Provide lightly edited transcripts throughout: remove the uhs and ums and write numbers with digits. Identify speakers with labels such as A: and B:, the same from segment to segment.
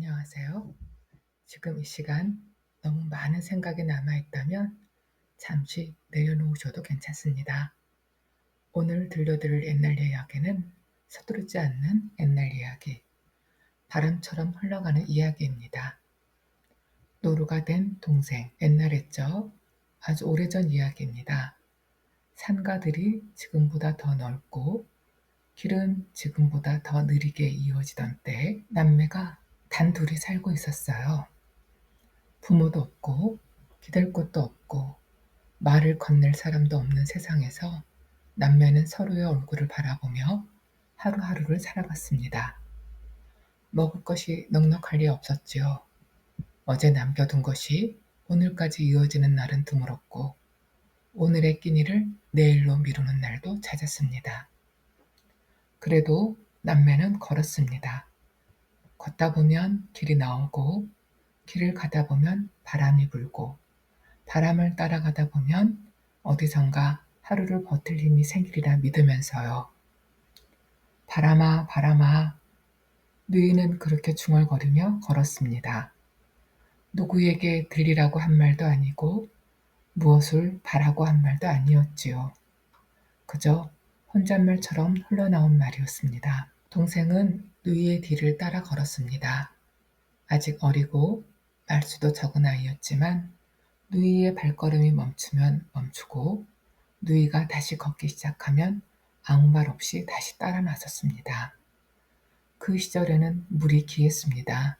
A: 안녕하세요. 지금 이 시간 너무 많은 생각이 남아있다면 잠시 내려놓으셔도 괜찮습니다. 오늘 들려드릴 옛날 이야기는 서두르지 않는 옛날 이야기, 바람처럼 흘러가는 이야기입니다. 노루가 된 동생, 옛날했죠. 아주 오래전 이야기입니다. 산가들이 지금보다 더 넓고 길은 지금보다 더 느리게 이어지던 때 남매가 단둘이 살고 있었어요. 부모도 없고 기댈 곳도 없고 말을 건넬 사람도 없는 세상에서 남매는 서로의 얼굴을 바라보며 하루하루를 살아갔습니다. 먹을 것이 넉넉할 리 없었지요. 어제 남겨둔 것이 오늘까지 이어지는 날은 드물었고 오늘의 끼니를 내일로 미루는 날도 잦았습니다. 그래도 남매는 걸었습니다. 걷다 보면 길이 나오고 길을 가다 보면 바람이 불고 바람을 따라가다 보면 어디선가 하루를 버틸 힘이 생기리라 믿으면서요. 바람아, 바람아. 누이는 그렇게 중얼거리며 걸었습니다. 누구에게 들리라고 한 말도 아니고 무엇을 바라고 한 말도 아니었지요. 그저 혼잣말처럼 흘러나온 말이었습니다. 동생은 누이의 뒤를 따라 걸었습니다. 아직 어리고 말수도 적은 아이였지만 누이의 발걸음이 멈추면 멈추고 누이가 다시 걷기 시작하면 아무 말 없이 다시 따라 나섰습니다. 그 시절에는 물이 귀했습니다.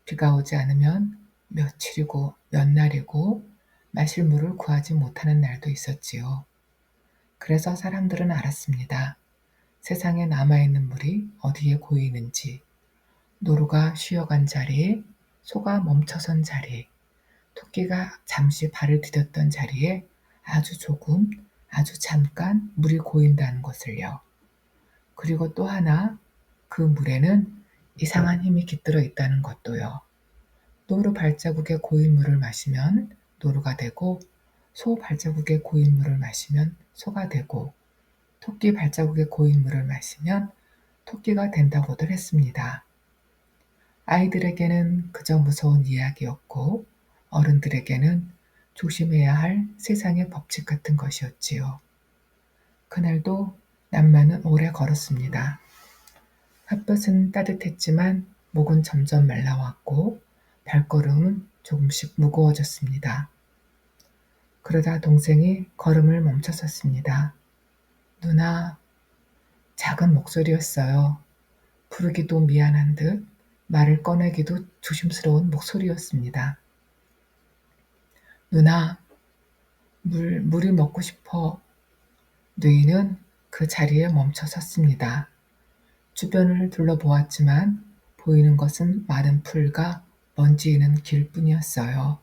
A: 비가 오지 않으면 며칠이고 몇 날이고 마실 물을 구하지 못하는 날도 있었지요. 그래서 사람들은 알았습니다. 세상에 남아있는 물이 어디에 고이는지, 노루가 쉬어간 자리, 소가 멈춰선 자리, 토끼가 잠시 발을 디뎠던 자리에 아주 조금, 아주 잠깐 물이 고인다는 것을요. 그리고 또 하나, 그 물에는 이상한 힘이 깃들어 있다는 것도요. 노루 발자국에 고인 물을 마시면 노루가 되고, 소 발자국에 고인 물을 마시면 소가 되고, 토끼 발자국에 고인 물을 마시면 토끼가 된다고들 했습니다. 아이들에게는 그저 무서운 이야기였고 어른들에게는 조심해야 할 세상의 법칙 같은 것이었지요. 그날도 남매는 오래 걸었습니다. 햇볕은 따뜻했지만 목은 점점 말라왔고 발걸음은 조금씩 무거워졌습니다. 그러다 동생이 걸음을 멈춰섰습니다. 누나, 작은 목소리였어요. 부르기도 미안한 듯 말을 꺼내기도 조심스러운 목소리였습니다. 누나, 물이 먹고 싶어. 누이는 그 자리에 멈춰 섰습니다. 주변을 둘러보았지만 보이는 것은 마른 풀과 먼지있는 길뿐이었어요.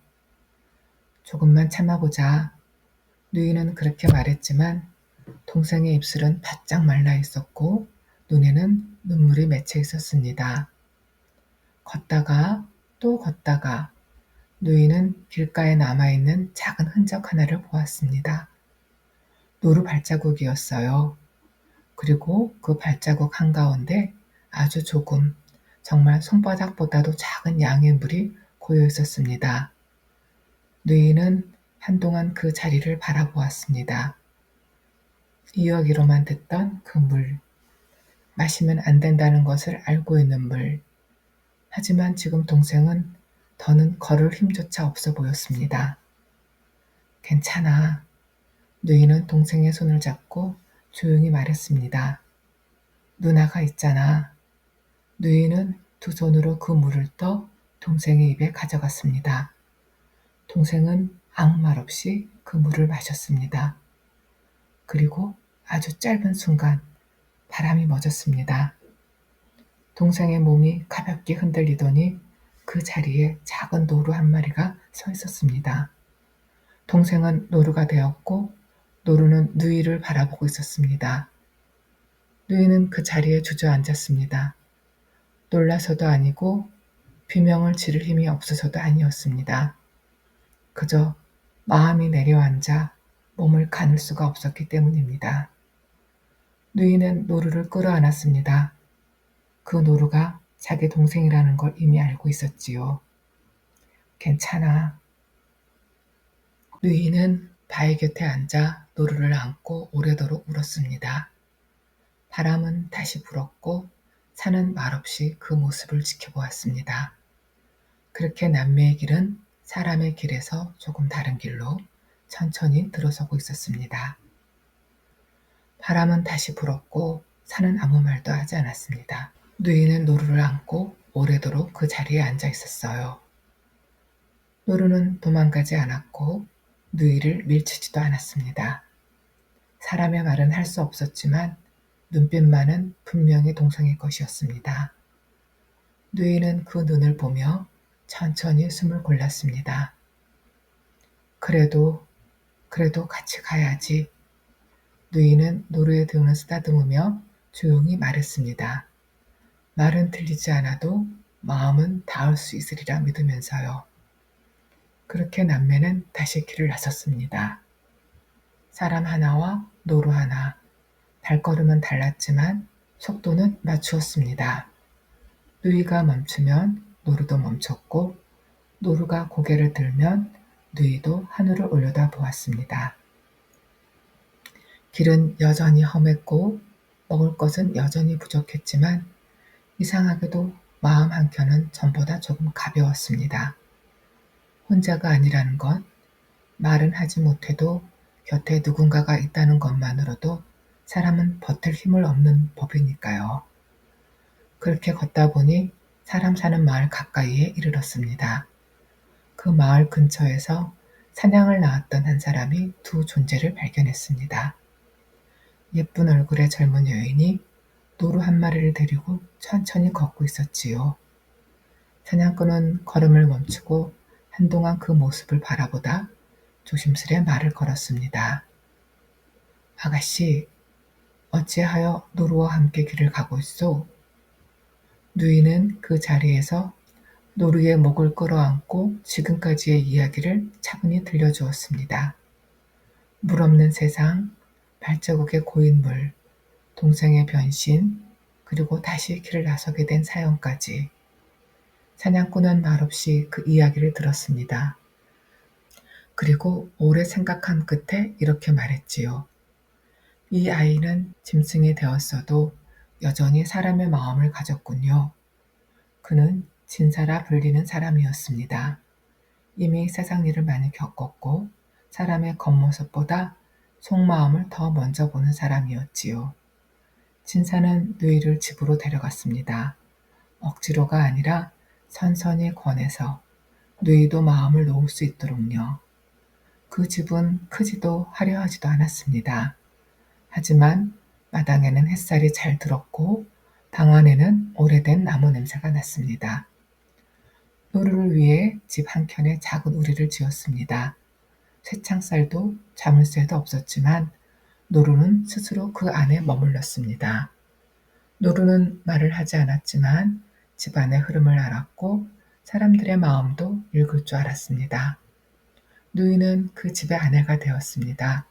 A: 조금만 참아보자. 누이는 그렇게 말했지만 동생의 입술은 바짝 말라 있었고 눈에는 눈물이 맺혀 있었습니다. 걷다가 또 걷다가 누이는 길가에 남아있는 작은 흔적 하나를 보았습니다. 노루 발자국이었어요. 그리고 그 발자국 한가운데 아주 조금, 정말 손바닥보다도 작은 양의 물이 고여 있었습니다. 누이는 한동안 그 자리를 바라보았습니다. 이야기로만 듣던 그 물, 마시면 안 된다는 것을 알고 있는 물. 하지만 지금 동생은 더는 걸을 힘조차 없어 보였습니다. 괜찮아. 누이는 동생의 손을 잡고 조용히 말했습니다. 누나가 있잖아. 누이는 두 손으로 그 물을 떠 동생의 입에 가져갔습니다. 동생은 아무 말 없이 그 물을 마셨습니다. 그리고 아주 짧은 순간 바람이 멎었습니다. 동생의 몸이 가볍게 흔들리더니 그 자리에 작은 노루 한 마리가 서 있었습니다. 동생은 노루가 되었고 노루는 누이를 바라보고 있었습니다. 누이는 그 자리에 주저앉았습니다. 놀라서도 아니고 비명을 지를 힘이 없어서도 아니었습니다. 그저 마음이 내려앉아 몸을 가눌 수가 없었기 때문입니다. 누이는 노루를 끌어안았습니다. 그 노루가 자기 동생이라는 걸 이미 알고 있었지요. 괜찮아. 누이는 바위 곁에 앉아 노루를 안고 오래도록 울었습니다. 바람은 다시 불었고 산은 말없이 그 모습을 지켜보았습니다. 그렇게 남매의 길은 사람의 길에서 조금 다른 길로 천천히 들어서고 있었습니다. 바람은 다시 불었고 산은 아무 말도 하지 않았습니다. 누이는 노루를 안고 오래도록 그 자리에 앉아 있었어요. 노루는 도망가지 않았고 누이를 밀치지도 않았습니다. 사람의 말은 할 수 없었지만 눈빛만은 분명히 동생의 것이었습니다. 누이는 그 눈을 보며 천천히 숨을 골랐습니다. 그래도 같이 가야지. 누이는 노루의 등을 쓰다듬으며 조용히 말했습니다. 말은 들리지 않아도 마음은 닿을 수 있으리라 믿으면서요. 그렇게 남매는 다시 길을 나섰습니다. 사람 하나와 노루 하나, 발걸음은 달랐지만 속도는 맞추었습니다. 누이가 멈추면 노루도 멈췄고 노루가 고개를 들면 누이도 하늘을 올려다 보았습니다. 길은 여전히 험했고 먹을 것은 여전히 부족했지만 이상하게도 마음 한켠은 전보다 조금 가벼웠습니다. 혼자가 아니라는 것, 말은 하지 못해도 곁에 누군가가 있다는 것만으로도 사람은 버틸 힘을 얻는 법이니까요. 그렇게 걷다 보니 사람 사는 마을 가까이에 이르렀습니다. 그 마을 근처에서 사냥을 나왔던 한 사람이 두 존재를 발견했습니다. 예쁜 얼굴의 젊은 여인이 노루 한 마리를 데리고 천천히 걷고 있었지요. 사냥꾼은 걸음을 멈추고 한동안 그 모습을 바라보다 조심스레 말을 걸었습니다. 아가씨, 어찌하여 노루와 함께 길을 가고 있소? 누이는 그 자리에서 노루의 목을 끌어안고 지금까지의 이야기를 차분히 들려주었습니다. 물 없는 세상, 발자국의 고인 물, 동생의 변신, 그리고 다시 길을 나서게 된 사연까지. 사냥꾼은 말없이 그 이야기를 들었습니다. 그리고 오래 생각한 끝에 이렇게 말했지요. 이 아이는 짐승이 되었어도 여전히 사람의 마음을 가졌군요. 그는 진사라 불리는 사람이었습니다. 이미 세상 일을 많이 겪었고 사람의 겉모습보다 속마음을 더 먼저 보는 사람이었지요. 진사는 누이를 집으로 데려갔습니다. 억지로가 아니라 선선히 권해서 누이도 마음을 놓을 수 있도록요. 그 집은 크지도 화려하지도 않았습니다. 하지만 마당에는 햇살이 잘 들었고 방 안에는 오래된 나무 냄새가 났습니다. 노루를 위해 집 한켠에 작은 우리를 지었습니다. 쇠창살도 자물쇠도 없었지만 노루는 스스로 그 안에 머물렀습니다. 노루는 말을 하지 않았지만 집안의 흐름을 알았고 사람들의 마음도 읽을 줄 알았습니다. 누이는 그 집의 아내가 되었습니다.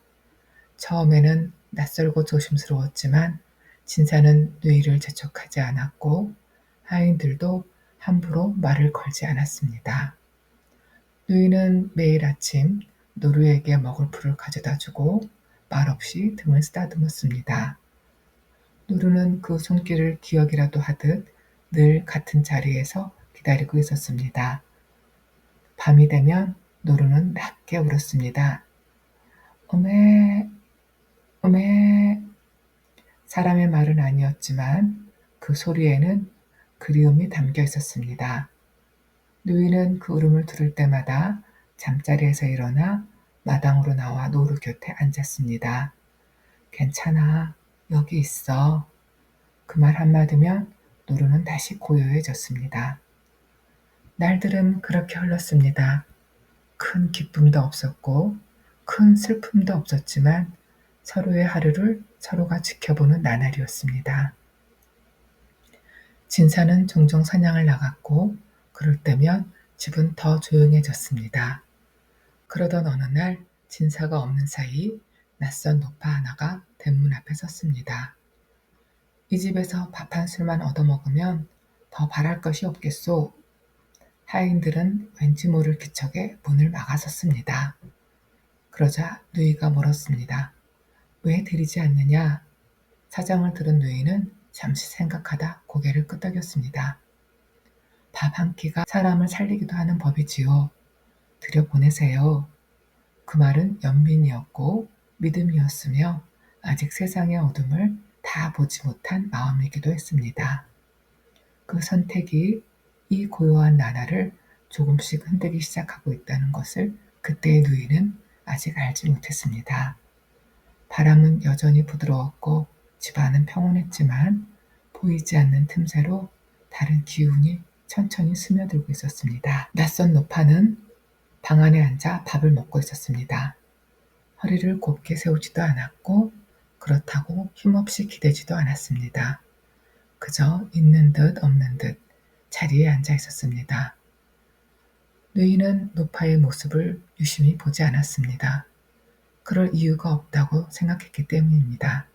A: 처음에는 낯설고 조심스러웠지만 진사는 누이를 재촉하지 않았고 하인들도 함부로 말을 걸지 않았습니다. 누이는 매일 아침 노루에게 먹을 풀을 가져다 주고 말없이 등을 쓰다듬었습니다. 노루는 그 손길을 기억이라도 하듯 늘 같은 자리에서 기다리고 있었습니다. 밤이 되면 노루는 낮게 울었습니다. 어메, 어메. 사람의 말은 아니었지만 그 소리에는 그리움이 담겨 있었습니다. 누이는 그 울음을 들을 때마다 잠자리에서 일어나 마당으로 나와 노루 곁에 앉았습니다. 괜찮아, 여기 있어. 그 말 한마디면 노루는 다시 고요해졌습니다. 날들은 그렇게 흘렀습니다. 큰 기쁨도 없었고 큰 슬픔도 없었지만 서로의 하루를 서로가 지켜보는 나날이었습니다. 진사는 종종 사냥을 나갔고 그럴 때면 집은 더 조용해졌습니다. 그러던 어느 날 진사가 없는 사이 낯선 노파 하나가 대문 앞에 섰습니다. 이 집에서 밥 한 술만 얻어먹으면 더 바랄 것이 없겠소. 하인들은 왠지 모를 기척에 문을 막아섰습니다. 그러자 누이가 물었습니다. 왜 드리지 않느냐? 사정을 들은 누이는 잠시 생각하다 고개를 끄덕였습니다. 밥 한 끼가 사람을 살리기도 하는 법이지요. 들여보내세요. 그 말은 연민이었고 믿음이었으며 아직 세상의 어둠을 다 보지 못한 마음이기도 했습니다. 그 선택이 이 고요한 나날을 조금씩 흔들기 시작하고 있다는 것을 그때의 누이는 아직 알지 못했습니다. 바람은 여전히 부드러웠고 집안은 평온했지만 보이지 않는 틈새로 다른 기운이 천천히 스며들고 있었습니다. 낯선 노파는 방 안에 앉아 밥을 먹고 있었습니다. 허리를 곱게 세우지도 않았고 그렇다고 힘없이 기대지도 않았습니다. 그저 있는 듯 없는 듯 자리에 앉아 있었습니다. 누이는 노파의 모습을 유심히 보지 않았습니다. 그럴 이유가 없다고 생각했기 때문입니다.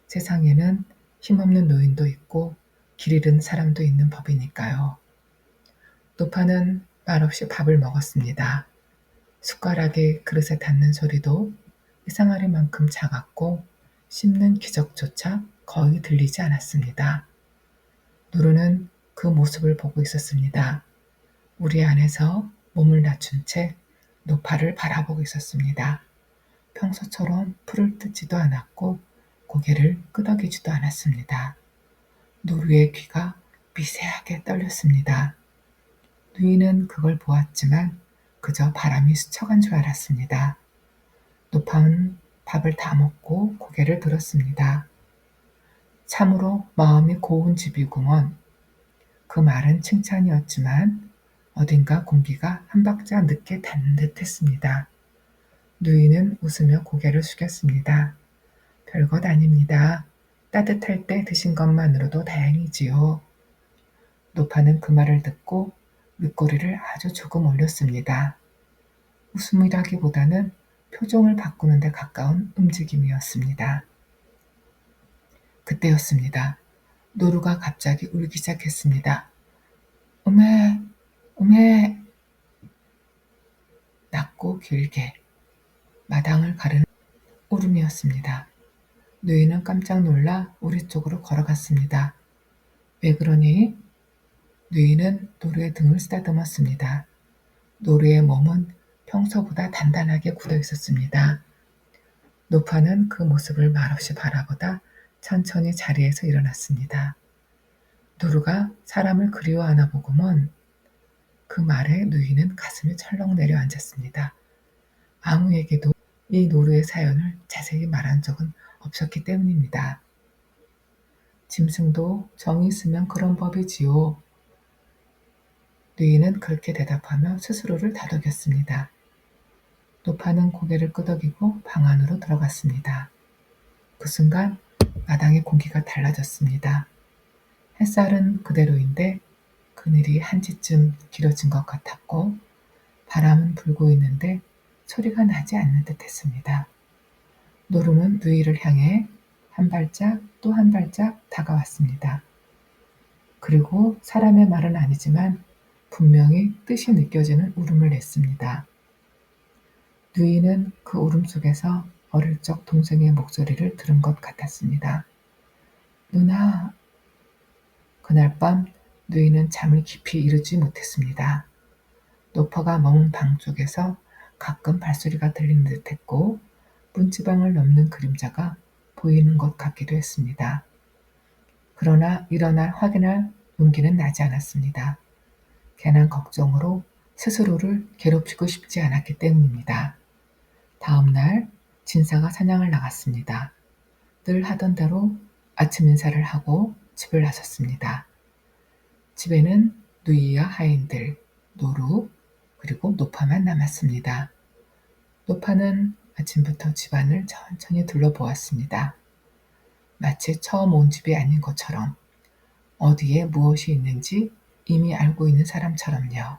A: 세상에는 힘없는 노인도 있고 길 잃은 사람도 있는 법이니까요. 노파는 말없이 밥을 먹었습니다. 숟가락이 그릇에 닿는 소리도 이상하리만큼 작았고 씹는 기적조차 거의 들리지 않았습니다. 누르는 그 모습을 보고 있었습니다. 우리 안에서 몸을 낮춘 채 노파를 바라보고 있었습니다. 평소처럼 풀을 뜯지도 않았고 고개를 끄덕이지도 않았습니다. 노루의 귀가 미세하게 떨렸습니다. 누이는 그걸 보았지만 그저 바람이 스쳐간 줄 알았습니다. 노파는 밥을 다 먹고 고개를 들었습니다. 참으로 마음이 고운 집이구먼. 그 말은 칭찬이었지만 어딘가 공기가 한 박자 늦게 닿는 듯 했습니다. 누이는 웃으며 고개를 숙였습니다. 별것 아닙니다. 따뜻할 때 드신 것만으로도 다행이지요. 노파는 그 말을 듣고 윗꼬리를 아주 조금 올렸습니다. 웃음이라기보다는 표정을 바꾸는 데 가까운 움직임이었습니다. 그때였습니다. 노루가 갑자기 울기 시작했습니다. 우메, 우메. 낮고 길게 마당을 가르는 울음이었습니다. 누이는 깜짝 놀라 우리 쪽으로 걸어갔습니다. 왜 그러니? 누이는 노루의 등을 쓰다듬었습니다. 노루의 몸은 평소보다 단단하게 굳어 있었습니다. 노파는 그 모습을 말없이 바라보다 천천히 자리에서 일어났습니다. 노루가 사람을 그리워하나 보구먼. 그 말에 누이는 가슴이 철렁 내려앉았습니다. 아무에게도 이 노루의 사연을 자세히 말한 적은 없었기 때문입니다. 짐승도 정이 있으면 그런 법이지요. 누이는 그렇게 대답하며 스스로를 다독였습니다. 노파는 고개를 끄덕이고 방 안으로 들어갔습니다. 그 순간 마당의 공기가 달라졌습니다. 햇살은 그대로인데 그늘이 한치쯤 길어진 것 같았고 바람은 불고 있는데 소리가 나지 않는 듯 했습니다. 노루는 누이를 향해 한 발짝 또 한 발짝 다가왔습니다. 그리고 사람의 말은 아니지만 분명히 뜻이 느껴지는 울음을 냈습니다. 누이는 그 울음 속에서 어릴 적 동생의 목소리를 들은 것 같았습니다. 누나. 그날 밤 누이는 잠을 깊이 이루지 못했습니다. 노파가 머문 방 쪽에서 가끔 발소리가 들리는 듯했고 문지방을 넘는 그림자가 보이는 것 같기도 했습니다. 그러나 일어나 확인할 용기는 나지 않았습니다. 괜한 걱정으로 스스로를 괴롭히고 싶지 않았기 때문입니다. 다음 날 진사가 사냥을 나갔습니다. 늘 하던 대로 아침 인사를 하고 집을 나섰습니다. 집에는 누이와 하인들, 노루, 그리고 노파만 남았습니다. 노파는 아침부터 집안을 천천히 둘러보았습니다. 마치 처음 온 집이 아닌 것처럼 어디에 무엇이 있는지 이미 알고 있는 사람처럼요.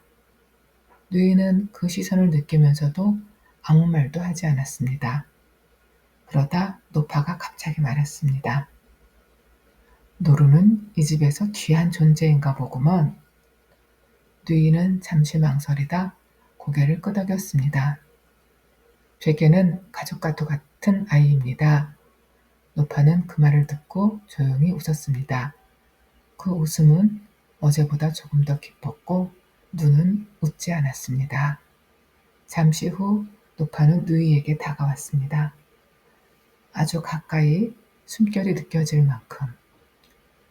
A: 누이는 그 시선을 느끼면서도 아무 말도 하지 않았습니다. 그러다 노파가 갑자기 말했습니다. 노루는 이 집에서 귀한 존재인가 보구먼. 누이는 잠시 망설이다 고개를 끄덕였습니다. 제게는 가족과도 같은 아이입니다. 노파는 그 말을 듣고 조용히 웃었습니다. 그 웃음은 어제보다 조금 더 깊었고 눈은 웃지 않았습니다. 잠시 후 노파는 누이에게 다가왔습니다. 아주 가까이 숨결이 느껴질 만큼.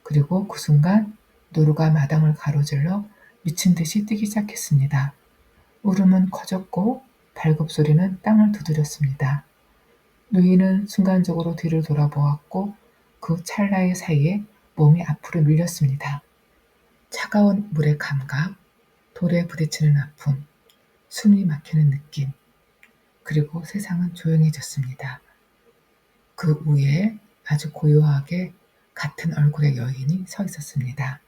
A: 그리고 그 순간 노루가 마당을 가로질러 미친 듯이 뛰기 시작했습니다. 울음은 커졌고 발굽소리는 땅을 두드렸습니다. 누이는 순간적으로 뒤를 돌아보았고 그 찰나의 사이에 몸이 앞으로 밀렸습니다. 차가운 물의 감각, 돌에 부딪히는 아픔, 숨이 막히는 느낌, 그리고 세상은 조용해졌습니다. 그 위에 아주 고요하게 같은 얼굴의 여인이 서 있었습니다.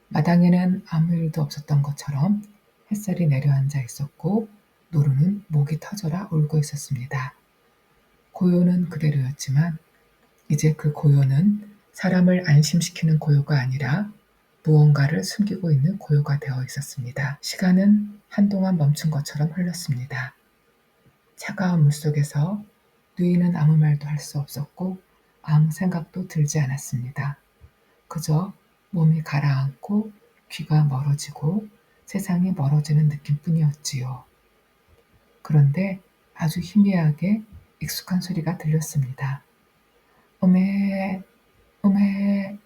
A: 마당에는 아무 일도 없었던 것처럼 햇살이 내려앉아 있었고 노루는 목이 터져라 울고 있었습니다. 고요는 그대로였지만 이제 그 고요는 사람을 안심시키는 고요가 아니라 무언가를 숨기고 있는 고요가 되어 있었습니다. 시간은 한동안 멈춘 것처럼 흘렀습니다. 차가운 물속에서 누이는 아무 말도 할 수 없었고 아무 생각도 들지 않았습니다. 그저 몸이 가라앉고 귀가 멀어지고 세상이 멀어지는 느낌뿐이었지요. 그런데 아주 희미하게 익숙한 소리가 들렸습니다. 오메, 오메.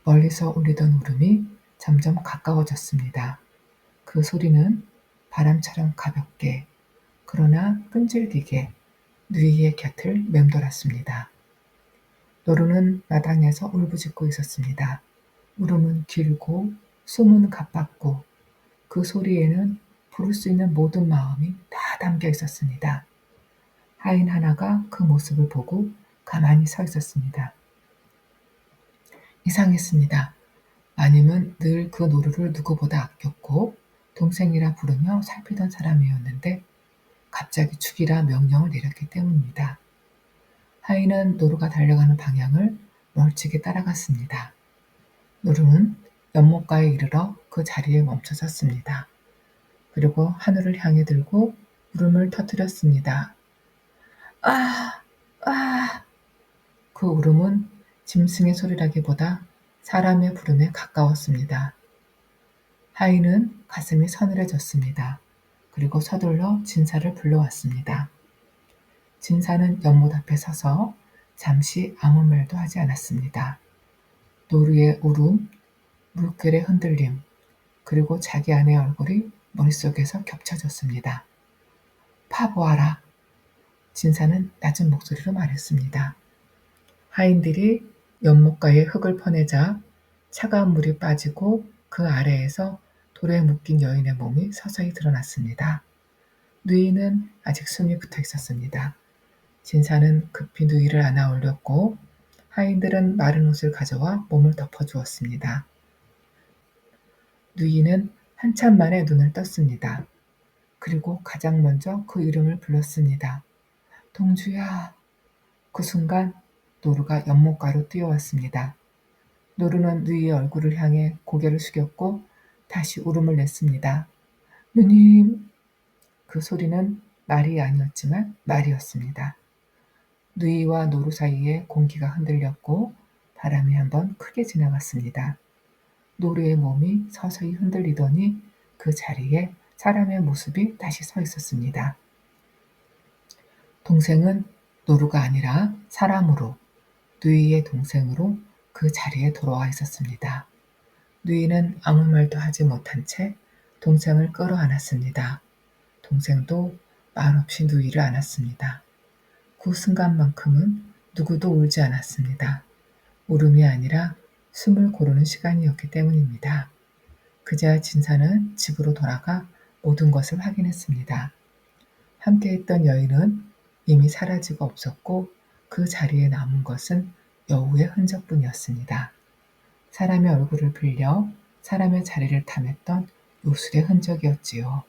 A: 멀리서 울리던 울음이 점점 가까워졌습니다. 그 소리는 바람처럼 가볍게 그러나 끈질기게 누이의 곁을 맴돌았습니다. 노루는 마당에서 울부짖고 있었습니다. 울음은 길고 숨은 가빴고 그 소리에는 부를 수 있는 모든 마음이 다 담겨 있었습니다. 하인 하나가 그 모습을 보고 가만히 서 있었습니다. 이상했습니다. 마님은 늘 그 노루를 누구보다 아꼈고 동생이라 부르며 살피던 사람이었는데 갑자기 죽이라 명령을 내렸기 때문입니다. 하인은 노루가 달려가는 방향을 멀찍이 따라갔습니다. 노루는 연못가에 이르러 그 자리에 멈춰 섰습니다. 그리고 하늘을 향해 들고 울음을 터뜨렸습니다. 아! 아! 그 울음은 짐승의 소리라기보다 사람의 부름에 가까웠습니다. 하인은 가슴이 서늘해졌습니다. 그리고 서둘러 진사를 불러왔습니다. 진사는 연못 앞에 서서 잠시 아무 말도 하지 않았습니다. 노루의 울음, 물결의 흔들림, 그리고 자기 아내의 얼굴이 머릿속에서 겹쳐졌습니다. 파보아라. 진사는 낮은 목소리로 말했습니다. 하인들이 연못가에 흙을 퍼내자 차가운 물이 빠지고 그 아래에서 돌에 묶인 여인의 몸이 서서히 드러났습니다. 누이는 아직 숨이 붙어 있었습니다. 진사는 급히 누이를 안아 올렸고 하인들은 마른 옷을 가져와 몸을 덮어주었습니다. 누이는 한참 만에 눈을 떴습니다. 그리고 가장 먼저 그 이름을 불렀습니다. 동주야. 그 순간 노루가 연못가로 뛰어왔습니다. 노루는 누이의 얼굴을 향해 고개를 숙였고 다시 울음을 냈습니다. 누님. 그 소리는 말이 아니었지만 말이었습니다. 누이와 노루 사이에 공기가 흔들렸고 바람이 한번 크게 지나갔습니다. 노루의 몸이 서서히 흔들리더니 그 자리에 사람의 모습이 다시 서 있었습니다. 동생은 노루가 아니라 사람으로, 누이의 동생으로 그 자리에 돌아와 있었습니다. 누이는 아무 말도 하지 못한 채 동생을 끌어안았습니다. 동생도 말없이 누이를 안았습니다. 그 순간만큼은 누구도 울지 않았습니다. 울음이 아니라 숨을 고르는 시간이었기 때문입니다. 그제야 진사는 집으로 돌아가 모든 것을 확인했습니다. 함께했던 여인은 이미 사라지고 없었고 그 자리에 남은 것은 여우의 흔적뿐이었습니다. 사람의 얼굴을 빌려 사람의 자리를 탐했던 요술의 흔적이었지요.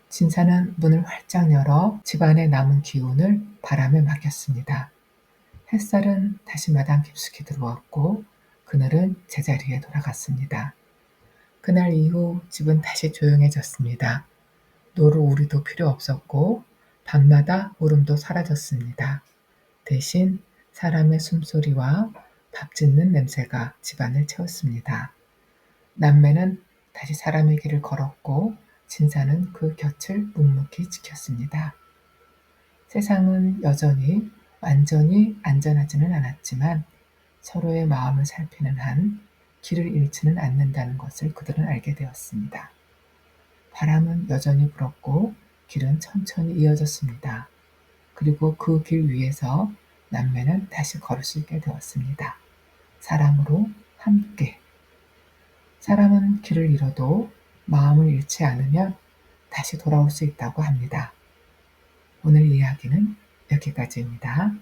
A: 진사는 문을 활짝 열어 집안에 남은 기운을 바람에 맡겼습니다. 햇살은 다시 마당 깊숙이 들어왔고 그늘은 제자리에 돌아갔습니다. 그날 이후 집은 다시 조용해졌습니다. 노루우리도 필요 없었고 밤마다 울음도 사라졌습니다. 대신 사람의 숨소리와 밥 짓는 냄새가 집안을 채웠습니다. 남매는 다시 사람의 길을 걸었고 진사는 그 곁을 묵묵히 지켰습니다. 세상은 여전히 완전히 안전하지는 않았지만 서로의 마음을 살피는 한 길을 잃지는 않는다는 것을 그들은 알게 되었습니다. 바람은 여전히 불었고 길은 천천히 이어졌습니다. 그리고 그 길 위에서 남매는 다시 걸을 수 있게 되었습니다. 사람으로 함께. 사람은 길을 잃어도 마음을 잃지 않으면 다시 돌아올 수 있다고 합니다. 오늘 이야기는 여기까지입니다.